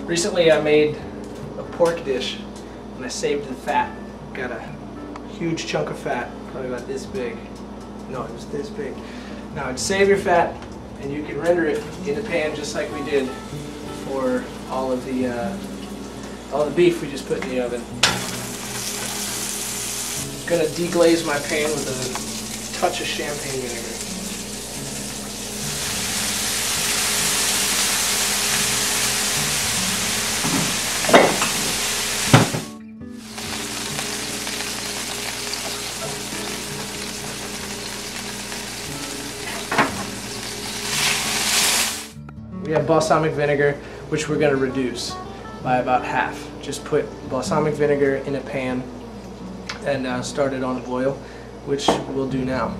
Recently I made a pork dish and I saved the fat. Got a huge chunk of fat, probably about this big. No, it was this big. Now I'd save your fat and you can render it in a pan just like we did for all the beef we just put in the oven. I'm gonna deglaze my pan with a touch of champagne vinegar. We have balsamic vinegar, which we're going to reduce by about half. Just put balsamic vinegar in a pan and start it on a boil, which we'll do now.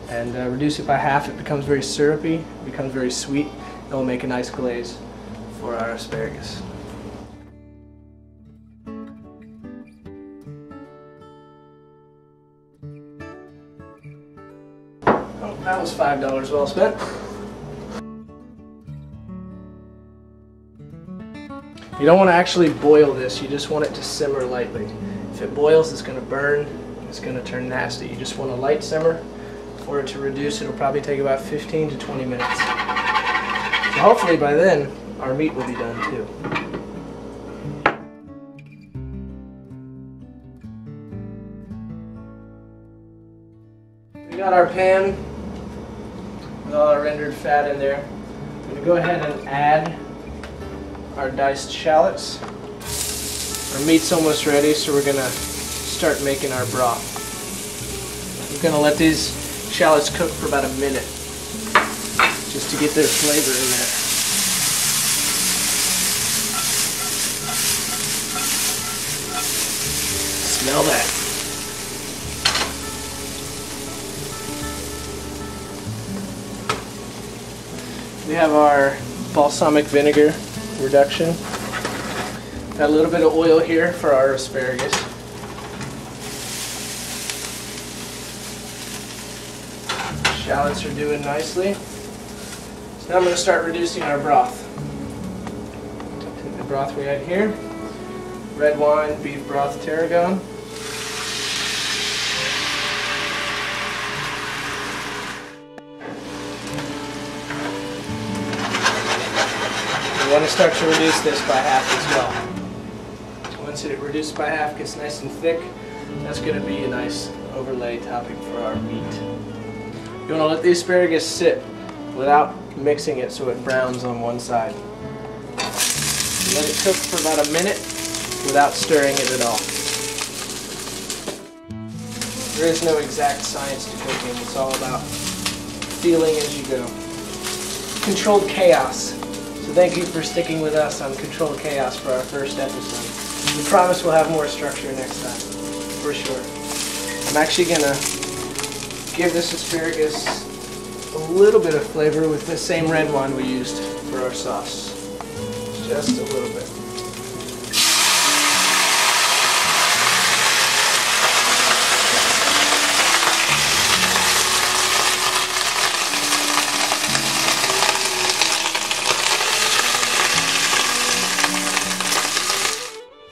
And reduce it by half. It becomes very syrupy, becomes very sweet, and will make a nice glaze for our asparagus. Oh, that was $5 well spent. You don't want to actually boil this, you just want it to simmer lightly. If it boils, it's going to burn, it's going to turn nasty. You just want a light simmer. For it to reduce, it'll probably take about 15 to 20 minutes. So hopefully by then, our meat will be done too. We got our pan with all our rendered fat in there. I'm going to go ahead and add our diced shallots. Our meat's almost ready, so we're gonna start making our broth. We're gonna let these shallots cook for about a minute, just to get their flavor in there. Smell that. We have our balsamic vinegar reduction. Got a little bit of oil here for our asparagus. Shallots are doing nicely. So now I'm going to start reducing our broth. Take the broth we had here. Red wine, beef broth, tarragon. We want to start to reduce this by half as well. Once it reduced by half, gets nice and thick, that's going to be a nice overlay topping for our meat. You want to let the asparagus sit without mixing it so it browns on one side. Let it cook for about a minute without stirring it at all. There is no exact science to cooking, it's all about feeling as you go. Controlled chaos. So thank you for sticking with us on Controlled Chaos for our first episode. We promise we'll have more structure next time, for sure. I'm actually going to give this asparagus a little bit of flavor with the same red wine we used for our sauce. Just a little bit.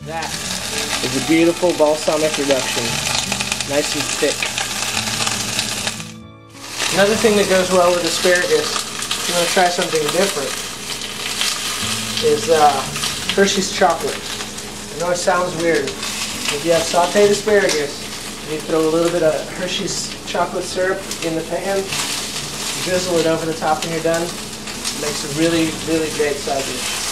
That is a beautiful balsamic reduction, nice and thick. Another thing that goes well with asparagus, if you want to try something different, is Hershey's chocolate. I know it sounds weird. If you have sauteed asparagus, and you throw a little bit of Hershey's chocolate syrup in the pan, drizzle it over the top when you're done, it makes a really, really great side dish.